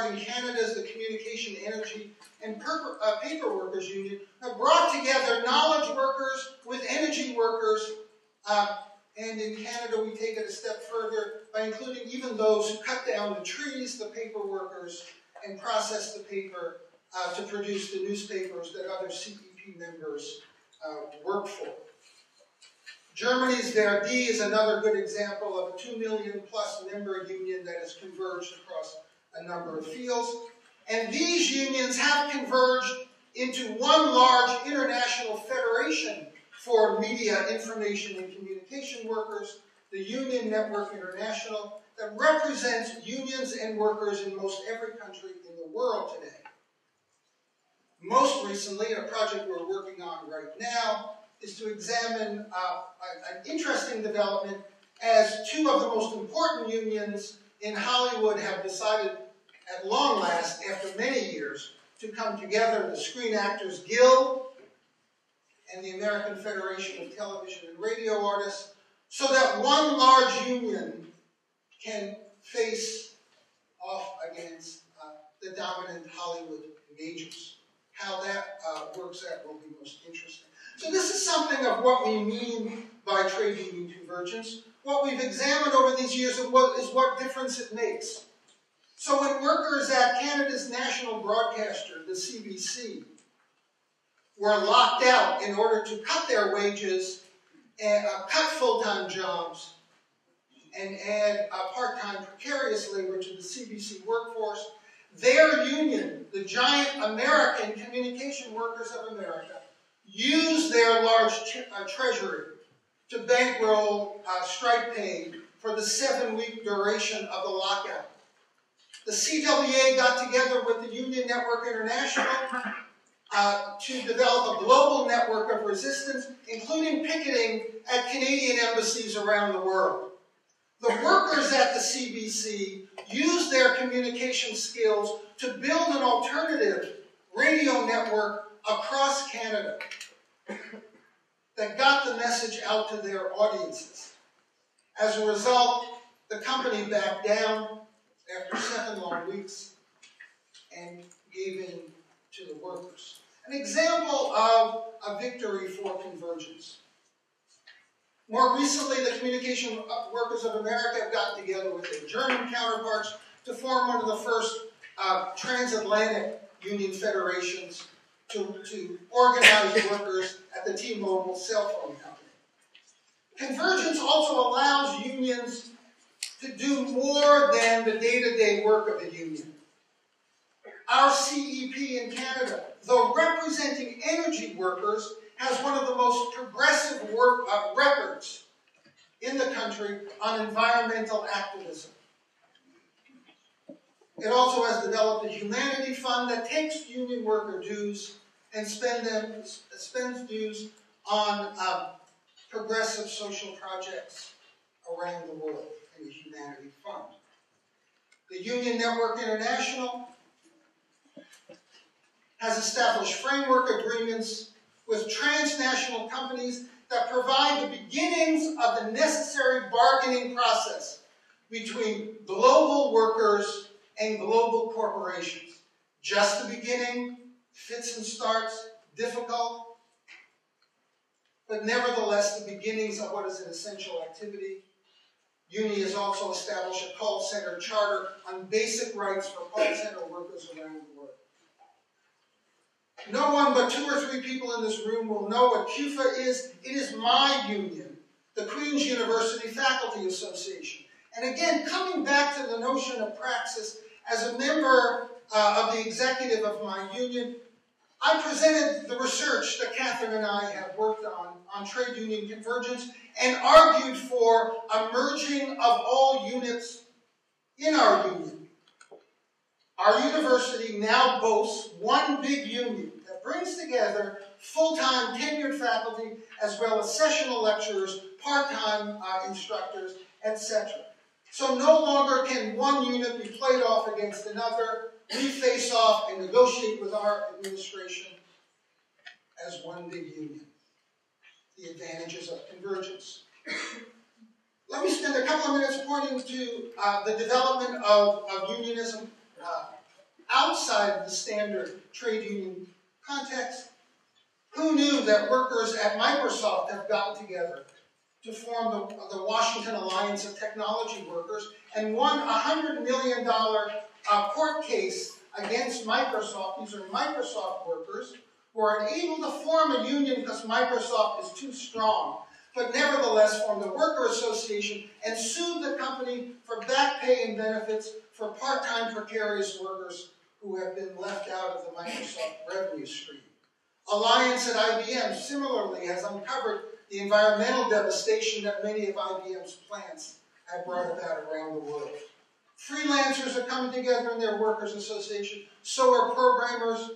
part in Canada's the Communication, Energy, and Paper Workers Union, have brought together knowledge workers with energy workers, and in Canada we take it a step further by including even those who cut down the trees, the paper workers, and process the paper to produce the newspapers that other CEP members work for. Germany's Verdi is another good example of a 2 million plus member union that has converged across a number of fields. And these unions have converged into one large international federation for media, information, and communication workers, the Union Network International, that represents unions and workers in most every country in the world today. Most recently, a project we're working on right now is to examine an interesting development as two of the most important unions in Hollywood have decided at long last, after many years, to come together, the Screen Actors Guild and the American Federation of Television and Radio Artists, so that one large union can face off against the dominant Hollywood majors. How that works out will be most interesting. So this is something of what we mean by trade union convergence, what we've examined over these years, and what difference it makes. So when workers at Canada's national broadcaster, the CBC, were locked out in order to cut their wages, and cut full-time jobs, and add part-time precarious labor to the CBC workforce, their union, the giant American Communication Workers of America, used their large treasury to bankroll strike pay for the 7-week duration of the lockout. The CWA got together with the Union Network International to develop a global network of resistance, including picketing at Canadian embassies around the world. The workers at the CBC used their communication skills to build an alternative radio network across Canada that got the message out to their audiences. As a result, the company backed down after 7 long weeks and gave in to the workers. An example of a victory for convergence. More recently, the Communication Workers of America have gotten together with their German counterparts to form one of the first transatlantic union federations to organize workers at the T-Mobile cell phone company. Convergence also allows unions to do more than the day-to-day work of a union. Our CEP in Canada, though representing energy workers, has one of the most progressive records in the country on environmental activism. It also has developed a humanity fund that takes union worker dues and spends dues on progressive social projects around the world in the humanity fund. The Union Network International has established framework agreements with transnational companies that provide the beginnings of the necessary bargaining process between global workers and global corporations. Just the beginning, fits and starts, difficult, but nevertheless the beginnings of what is an essential activity. UNI has also established a call center charter on basic rights for call center workers around the world. No one but 2 or 3 people in this room will know what CUFA is. It is my union, the Queen's University Faculty Association. And again, coming back to the notion of praxis, as a member of the executive of my union, I presented the research that Catherine and I have worked on trade union convergence, and argued for a merging of all units in our union. Our university now boasts one big union that brings together full-time tenured faculty as well as sessional lecturers, part-time instructors, etc. So no longer can one unit be played off against another. We face off and negotiate with our administration as one big union. The advantages of convergence. Let me spend a couple of minutes pointing to the development of unionism outside the standard trade union context. Who knew that workers at Microsoft have gotten together to form the Washington Alliance of Technology Workers and won a $100 million court case against Microsoft. These are Microsoft workers who are unable to form a union because Microsoft is too strong, but nevertheless formed a worker association and sued the company for back pay and benefits for part-time precarious workers who have been left out of the Microsoft revenue stream. Alliance at IBM similarly has uncovered the environmental devastation that many of IBM's plants have brought about around the world. Freelancers are coming together in their workers' association, so are programmers,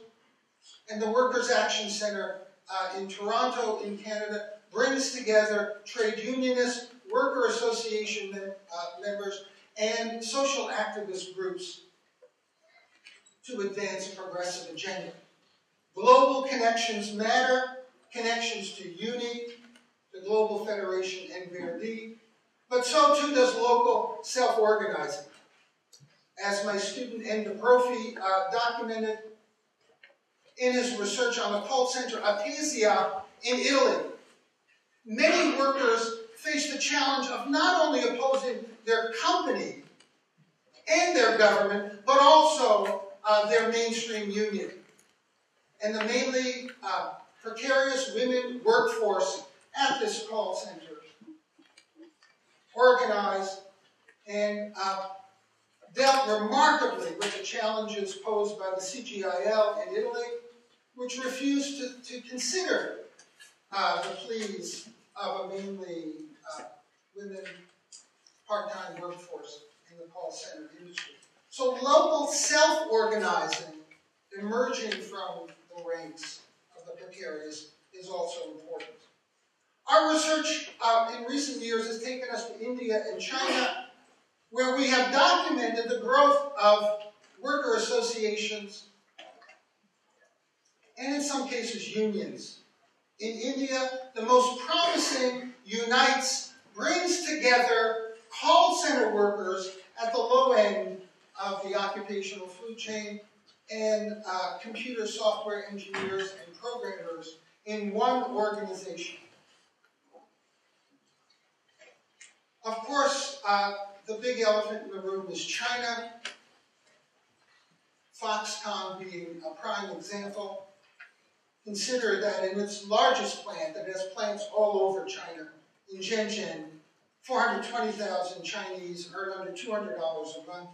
and the Workers' Action Center in Toronto, in Canada, brings together trade unionists, worker association members, and social activist groups to advance a progressive agenda. Global connections matter, connections to UNI, the Global Federation NVRD, but so too does local self-organizing. As my student Enda Profi documented in his research on the call center Atesia in Italy, many workers face the challenge of not only opposing their company and their government, but also their mainstream union. And the mainly precarious women workforce at this call center organized and dealt remarkably with the challenges posed by the CGIL in Italy, which refused to consider the pleas of a mainly women part-time workforce in the call center industry. So local self-organizing emerging from the ranks of the precarious is also important. Our research in recent years has taken us to India and China, where we have documented the growth of worker associations and in some cases unions. In India, the most promising unites, brings together call center workers at the low end of the occupational food chain and computer software engineers and programmers in one organization. Of course, the big elephant in the room is China, Foxconn being a prime example. Consider that in its largest plant, that has plants all over China, in Shenzhen, 420,000 Chinese earn under $200 a month.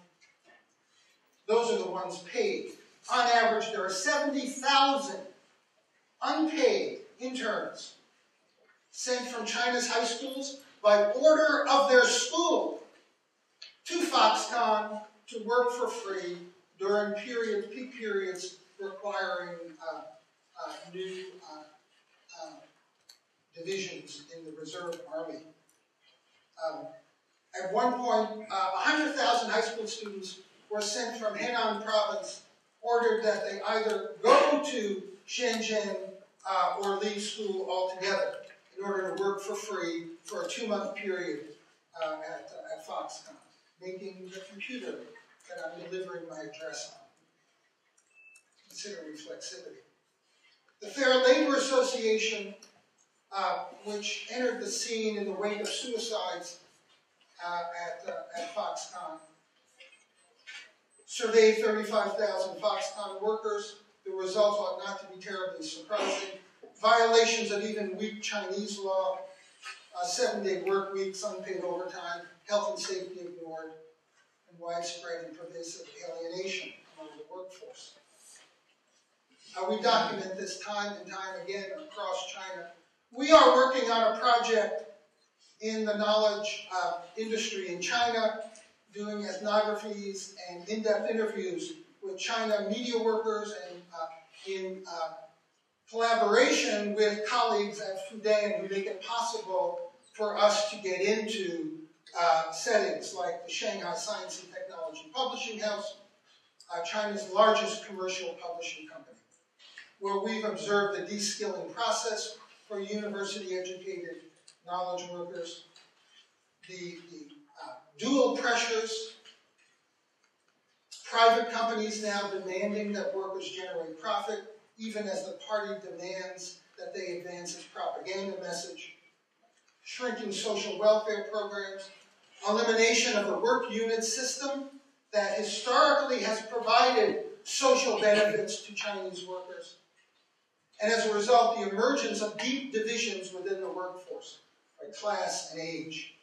Those are the ones paid. On average, there are 70,000 unpaid interns sent from China's high schools by order of their school to Foxconn to work for free during peak periods requiring new divisions in the reserve army. At one point, 100,000 high school students were sent from Henan province, ordered that they either go to Shenzhen or leave school altogether in order to work for free for a 2-month period at Foxconn, making the computer that I'm delivering my address on. Consider reflexivity. The Fair Labor Association, which entered the scene in the wake of suicides at Foxconn, surveyed 35,000 Foxconn workers. The results ought not to be terribly surprising. Violations of even weak Chinese law, 7-day work weeks, unpaid overtime, health and safety ignored, and widespread and pervasive alienation among the workforce. We document this time and time again across China. We are working on a project in the knowledge industry in China, doing ethnographies and in-depth interviews with China media workers and in collaboration with colleagues at Fudan who make it possible for us to get into settings like the Shanghai Science and Technology Publishing House, China's largest commercial publishing company, where we've observed the de-skilling process for university-educated knowledge workers, the dual pressures, Private companies now demanding that workers generate profit, even as the party demands that they advance its propaganda message. Shrinking social welfare programs, elimination of the work unit system that historically has provided social benefits to Chinese workers. And as a result, the emergence of deep divisions within the workforce by class and age.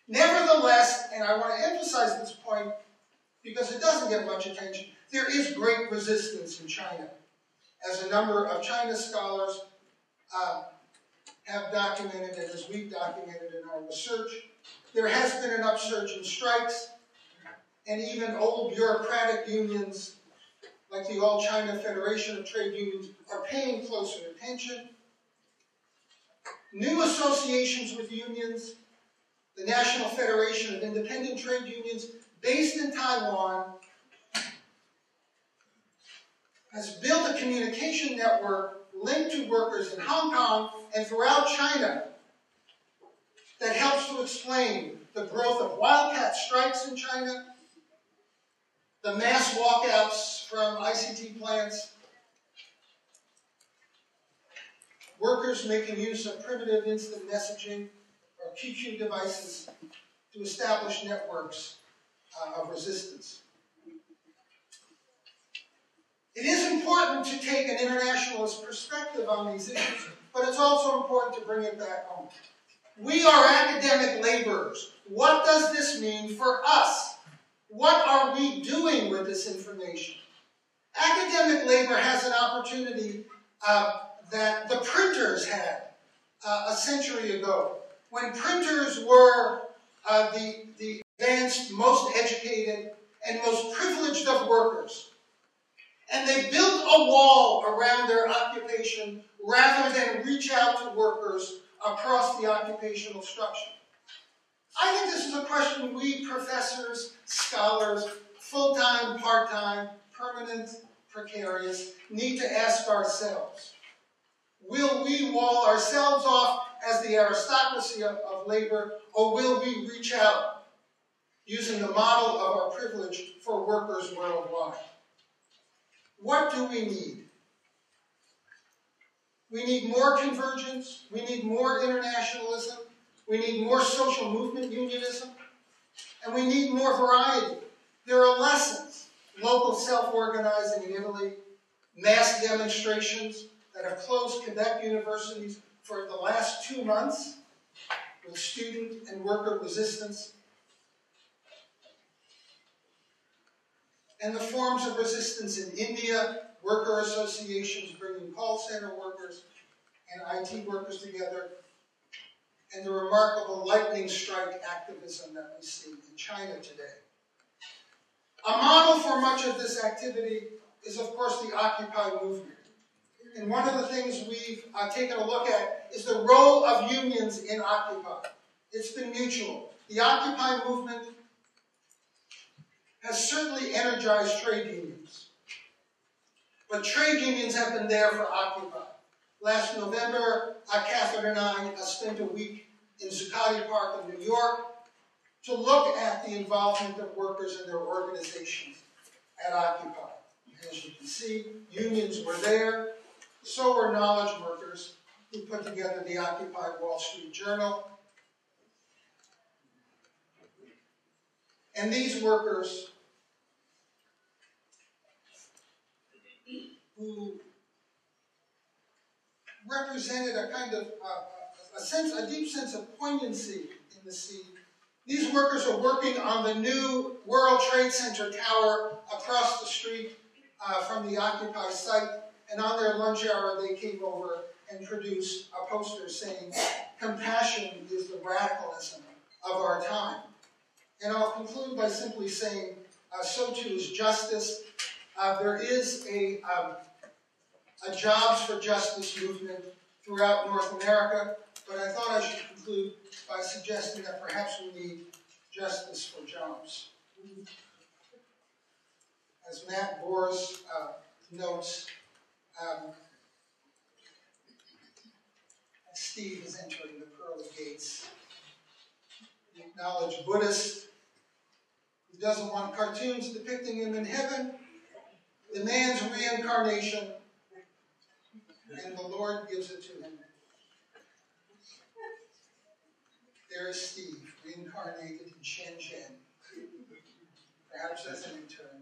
Nevertheless, and I want to emphasize this point because it doesn't get much attention, there is great resistance in China. As a number of China scholars have documented, and as we've documented in our research, there has been an upsurge in strikes, and even old bureaucratic unions like the All China Federation of Trade Unions are paying closer attention. New associations with unions, the National Federation of Independent Trade Unions, based in Taiwan, has built a communication network linked to workers in Hong Kong and throughout China that helps to explain the growth of wildcat strikes in China, the mass walkouts from ICT plants, workers making use of primitive instant messaging or QQ devices to establish networks of resistance. It is important to take an internationalist perspective on these issues, but it's also important to bring it back home. We are academic laborers. What does this mean for us? What are we doing with this information? Academic labor has an opportunity that the printers had a century ago, when printers were the advanced, most educated, and most privileged of workers. And they built a wall around their occupation rather than reach out to workers across the occupational structure. I think this is a question we professors, scholars, full-time, part-time, permanent, precarious, need to ask ourselves. Will we wall ourselves off as the aristocracy of labor, or will we reach out using the model of our privilege for workers worldwide? What do we need? We need more convergence. We need more internationalism. We need more social movement unionism. And we need more variety. There are lessons. Local self-organizing in Italy, mass demonstrations that have closed Quebec universities for the last 2 months with student and worker resistance. And the forms of resistance in India, worker associations bringing call center workers and IT workers together, and the remarkable lightning strike activism that we see in China today. A model for much of this activity is, of course, the Occupy movement. And one of the things we've taken a look at is the role of unions in Occupy. It's been mutual. The Occupy movement has certainly energized trade unions. But trade unions have been there for Occupy. Last November, Catherine and I spent a week in Zuccotti Park in New York to look at the involvement of workers and their organizations at Occupy. As you can see, unions were there, so were knowledge workers who put together the Occupy Wall Street Journal. And these workers who represented a kind of a deep sense of poignancy in the scene. These workers are working on the new World Trade Center tower across the street from the Occupy site, and on their lunch hour they came over and produced a poster saying, "Compassion is the radicalism of our time." And I'll conclude by simply saying, so too is justice. There is a Jobs for Justice movement throughout North America, but I thought I should conclude by suggesting that perhaps we need justice for jobs. As Matt Boers notes, Steve is entering the pearly gates. The acknowledged Buddhist, He doesn't want cartoons depicting him in heaven. Demands reincarnation. And the Lord gives it to him. There is Steve, reincarnated in Shenzhen. Perhaps as an intern.